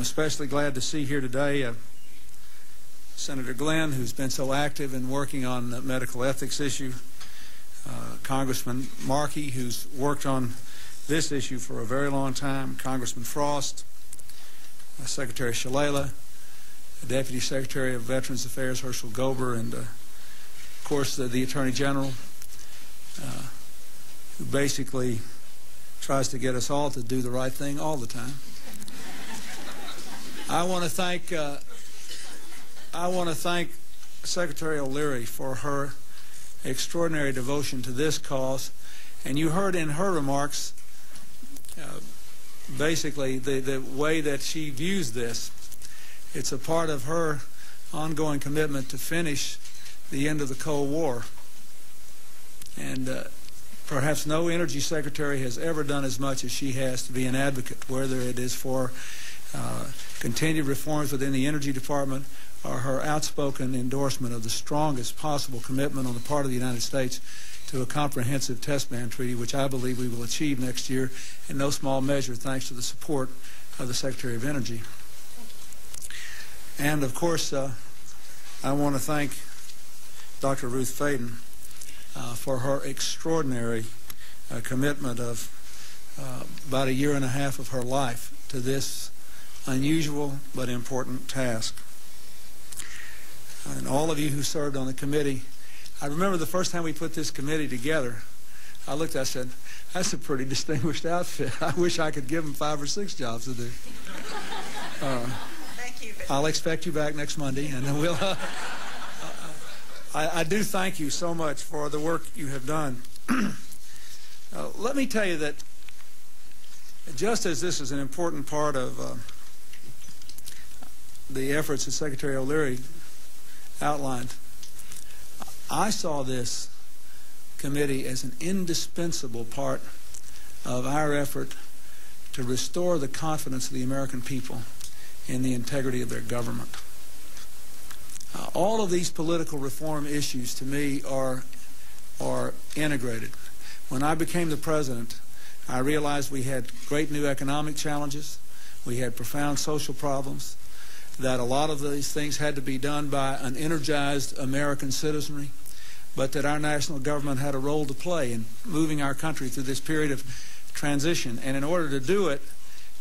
I'm especially glad to see here today Senator Glenn, who's been so active in working on the medical ethics issue, Congressman Markey, who's worked on this issue for a very long time, Congressman Frost, Secretary Shalala, Deputy Secretary of Veterans Affairs Herschel Gober, and of course the Attorney General, who basically tries to get us all to do the right thing all the time. I want to thank Secretary O'Leary for her extraordinary devotion to this cause, and you heard in her remarks basically the way that she views this. It's a part of her ongoing commitment to finish the end of the Cold War, and perhaps no energy secretary has ever done as much as she has to be an advocate, whether it is for continued reforms within the Energy Department or her outspoken endorsement of the strongest possible commitment on the part of the United States to a comprehensive test ban treaty, which I believe we will achieve next year in no small measure thanks to the support of the Secretary of Energy. And of course, I want to thank Dr. Ruth Faden for her extraordinary commitment of about a year and a half of her life to this unusual but important task. And all of you who served on the committee, I remember the first time we put this committee together, I looked, I said, that's a pretty distinguished outfit. I wish I could give them 5 or 6 jobs to do. Thank you. I'll expect you back next Monday, and then we'll... I do thank you so much for the work you have done. Let me tell you that just as this is an important part of the efforts that Secretary O'Leary outlined, I saw this committee as an indispensable part of our effort to restore the confidence of the American people in the integrity of their government. All of these political reform issues, to me, are integrated. When I became the president, I realized we had great new economic challenges, we had profound social problems, that a lot of these things had to be done by an energized American citizenry, but that our national government had a role to play in moving our country through this period of transition. And in order to do it,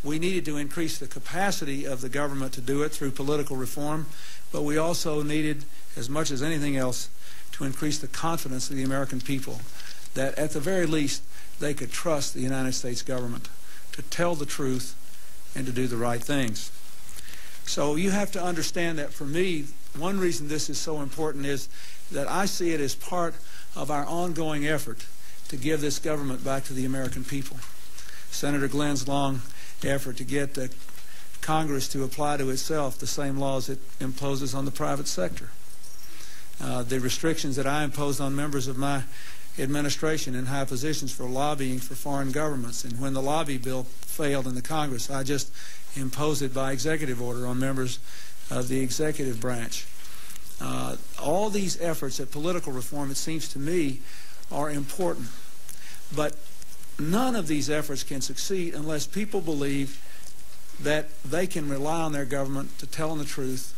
we needed to increase the capacity of the government to do it through political reform, but we also needed, as much as anything else, to increase the confidence of the American people, that at the very least they could trust the United States government to tell the truth and to do the right things. So you have to understand that for me, one reason this is so important is that I see it as part of our ongoing effort to give this government back to the American people. Senator Glenn's long effort to get Congress to apply to itself the same laws it imposes on the private sector. The restrictions that I imposed on members of my administration in high positions for lobbying for foreign governments, and when the lobby bill failed in the Congress, I just imposed it by executive order on members of the executive branch. All these efforts at political reform, it seems to me, are important, but none of these efforts can succeed unless people believe that they can rely on their government to tell them the truth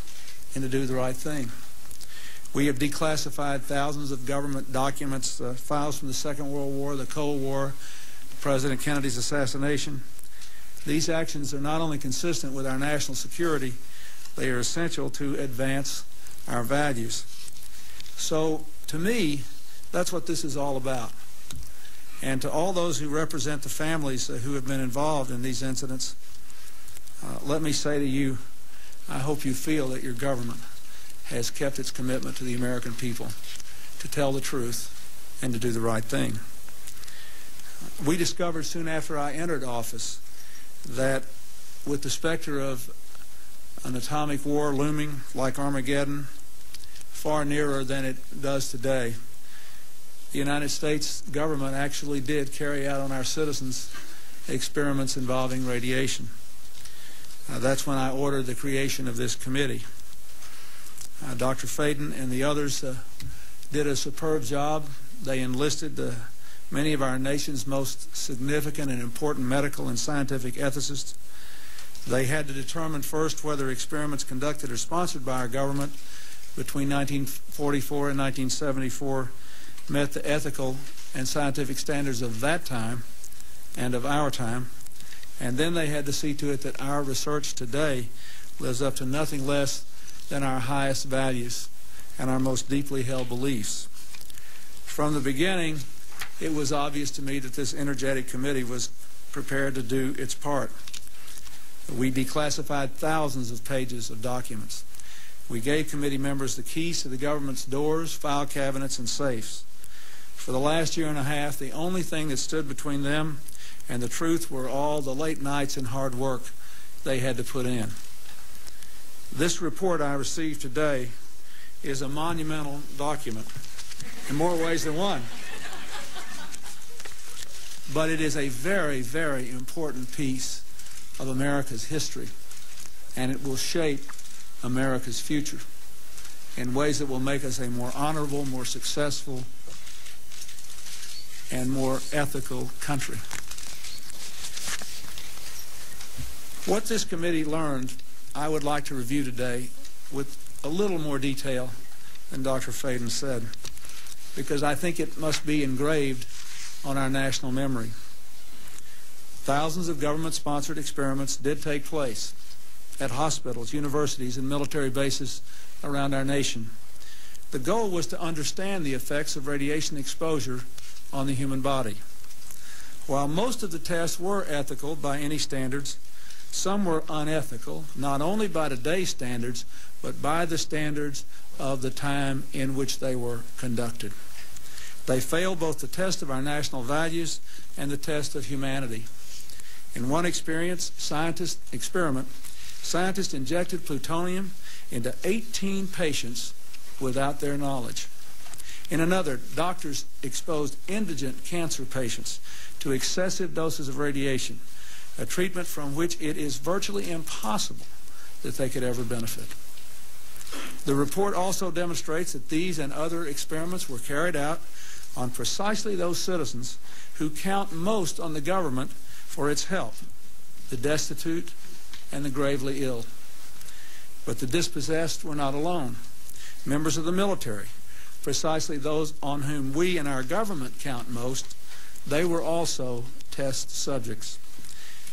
and to do the right thing. We have declassified thousands of government documents, files from the Second World War, the Cold War, President Kennedy's assassination. These actions are not only consistent with our national security, they are essential to advance our values. So, to me, that's what this is all about. And to all those who represent the families who have been involved in these incidents, let me say to you, I hope you feel that your government has kept its commitment to the American people to tell the truth and to do the right thing. We discovered soon after I entered office that with the specter of an atomic war looming like Armageddon far nearer than it does today, the United States government actually did carry out on our citizens experiments involving radiation. That's when I ordered the creation of this committee. Dr. Faden and the others did a superb job. They enlisted many of our nation's most significant and important medical and scientific ethicists. They had to determine first whether experiments conducted or sponsored by our government between 1944 and 1974 met the ethical and scientific standards of that time and of our time, and then they had to see to it that our research today lives up to nothing less than our highest values and our most deeply held beliefs. From the beginning, it was obvious to me that this energetic committee was prepared to do its part. We declassified thousands of pages of documents. We gave committee members the keys to the government's doors, file cabinets, and safes. For the last year and a half, the only thing that stood between them and the truth were all the late nights and hard work they had to put in. This report I received today is a monumental document in more ways than one. But it is a very, very important piece of America's history, and it will shape America's future in ways that will make us a more honorable, more successful, and more ethical country. What this committee learned, I would like to review today with a little more detail than Dr. Faden said, because I think it must be engraved on our national memory. Thousands of government-sponsored experiments did take place at hospitals, universities, and military bases around our nation. The goal was to understand the effects of radiation exposure on the human body. While most of the tests were ethical by any standards, some were unethical, not only by today's standards, but by the standards of the time in which they were conducted. They failed both the test of our national values and the test of humanity. In one scientist injected plutonium into 18 patients without their knowledge. In another, doctors exposed indigent cancer patients to excessive doses of radiation, a treatment from which it is virtually impossible that they could ever benefit. The report also demonstrates that these and other experiments were carried out on precisely those citizens who count most on the government for its help, the destitute and the gravely ill. But the dispossessed were not alone. Members of the military, precisely those on whom we and our government count most, they were also test subjects.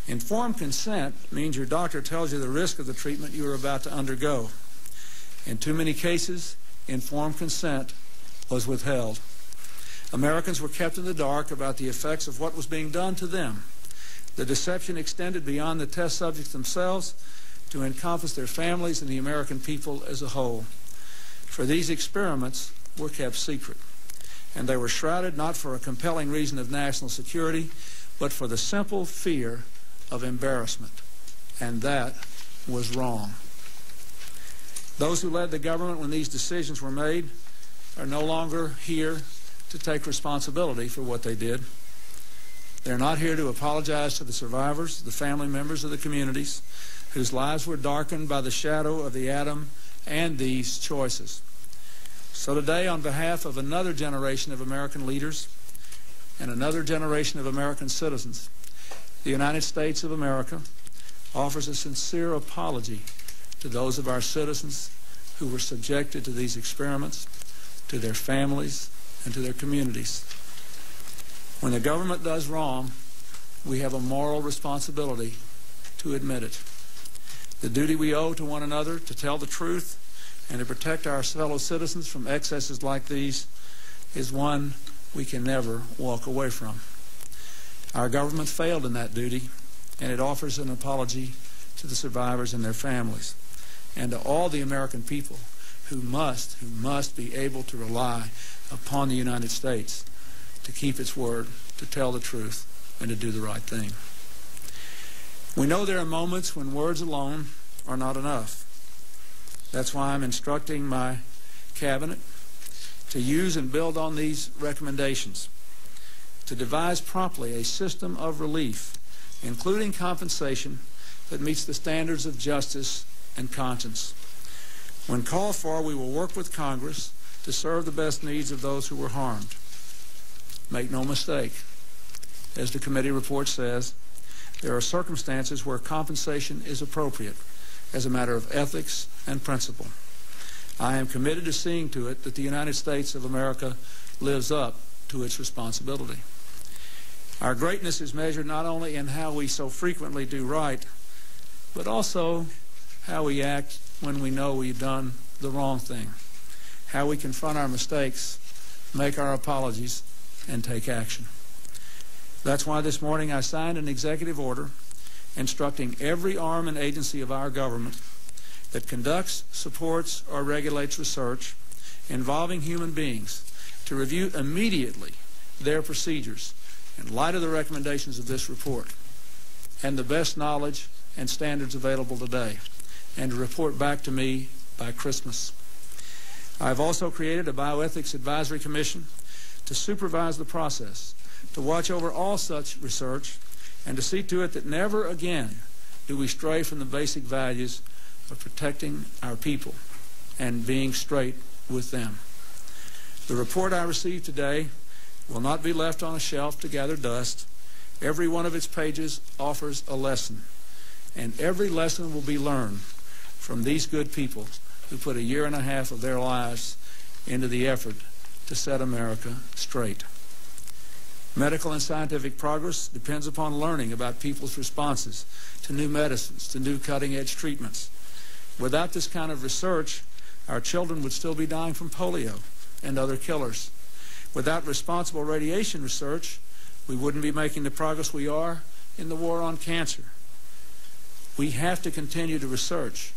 Informed consent means your doctor tells you the risk of the treatment you are about to undergo. In too many cases, informed consent was withheld. Americans were kept in the dark about the effects of what was being done to them. The deception extended beyond the test subjects themselves to encompass their families and the American people as a whole. For these experiments were kept secret, and they were shrouded not for a compelling reason of national security, but for the simple fear of embarrassment, and that was wrong. Those who led the government when these decisions were made are no longer here to take responsibility for what they did. They're not here to apologize to the survivors, the family members of the communities whose lives were darkened by the shadow of the atom and these choices. So today, on behalf of another generation of American leaders and another generation of American citizens, the United States of America offers a sincere apology to those of our citizens who were subjected to these experiments, to their families, and to their communities. When the government does wrong, we have a moral responsibility to admit it. The duty we owe to one another to tell the truth and to protect our fellow citizens from excesses like these is one we can never walk away from. Our government failed in that duty, and it offers an apology to the survivors and their families, and to all the American people who must be able to rely upon the United States to keep its word, to tell the truth, and to do the right thing. We know there are moments when words alone are not enough. That's why I'm instructing my cabinet to use and build on these recommendations, to devise promptly a system of relief, including compensation that meets the standards of justice and conscience. When called for, we will work with Congress to serve the best needs of those who were harmed. Make no mistake, as the committee report says, there are circumstances where compensation is appropriate as a matter of ethics and principle. I am committed to seeing to it that the United States of America lives up to its responsibility. Our greatness is measured not only in how we so frequently do right, but also how we act when we know we've done the wrong thing, how we confront our mistakes, make our apologies, and take action. That's why this morning I signed an executive order instructing every arm and agency of our government that conducts, supports, or regulates research involving human beings to review immediately their procedures in light of the recommendations of this report and the best knowledge and standards available today, and to report back to me by Christmas. I've also created a Bioethics Advisory Commission to supervise the process, to watch over all such research, and to see to it that never again do we stray from the basic values of protecting our people and being straight with them. The report I received today will not be left on a shelf to gather dust. Every one of its pages offers a lesson, and every lesson will be learned from these good people who put 1.5 years of their lives into the effort to set America straight. Medical and scientific progress depends upon learning about people's responses to new medicines, to new cutting-edge treatments. Without this kind of research, our children would still be dying from polio and other killers. Without responsible radiation research, we wouldn't be making the progress we are in the war on cancer. We have to continue to research,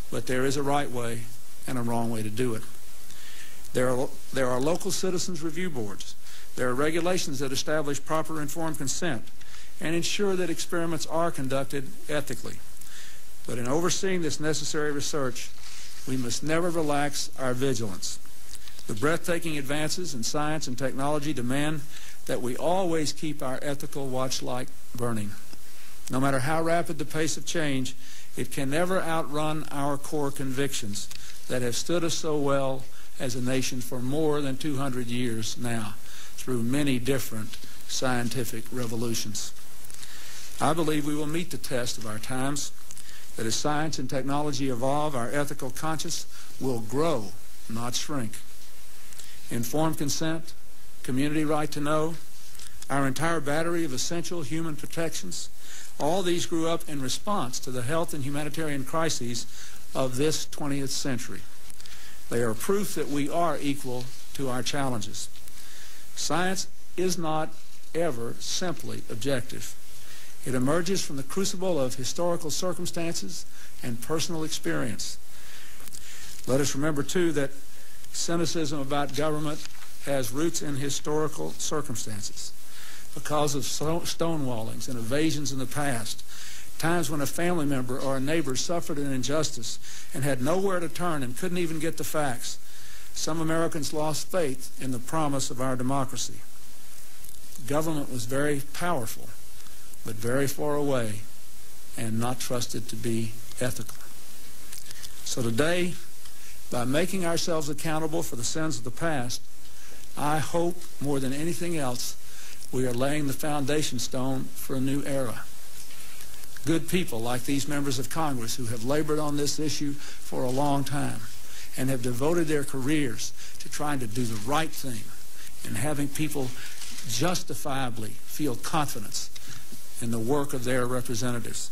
but there is a right way and a wrong way to do it. There are local citizens review boards. There are regulations that establish proper informed consent and ensure that experiments are conducted ethically. But in overseeing this necessary research, we must never relax our vigilance. The breathtaking advances in science and technology demand that we always keep our ethical watchlight burning. No matter how rapid the pace of change, it can never outrun our core convictions that have stood us so well as a nation for more than 200 years now, through many different scientific revolutions. I believe we will meet the test of our times, that as science and technology evolve, our ethical conscience will grow, not shrink. Informed consent, community right to know, our entire battery of essential human protections, all these grew up in response to the health and humanitarian crises of this 20th century. They are proof that we are equal to our challenges. Science is not ever simply objective. It emerges from the crucible of historical circumstances and personal experience. Let us remember, too, that cynicism about government has roots in historical circumstances. Because of stonewallings and evasions in the past, times when a family member or a neighbor suffered an injustice and had nowhere to turn and couldn't even get the facts, some Americans lost faith in the promise of our democracy. Government was very powerful, but very far away and not trusted to be ethical. So today, by making ourselves accountable for the sins of the past, I hope more than anything else we are laying the foundation stone for a new era. Good people like these members of Congress who have labored on this issue for a long time and have devoted their careers to trying to do the right thing and having people justifiably feel confidence in the work of their representatives.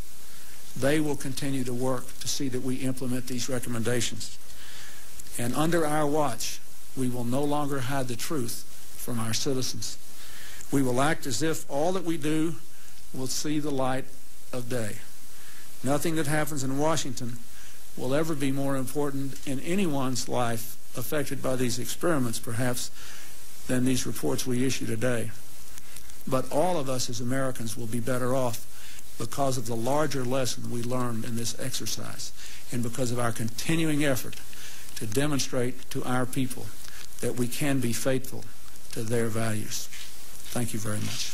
They will continue to work to see that we implement these recommendations. And under our watch, we will no longer hide the truth from our citizens. We will act as if all that we do will see the light of day. Nothing that happens in Washington will ever be more important in anyone's life affected by these experiments, perhaps, than these reports we issue today. But all of us as Americans will be better off because of the larger lesson we learned in this exercise and because of our continuing effort to demonstrate to our people that we can be faithful to their values. Thank you very much.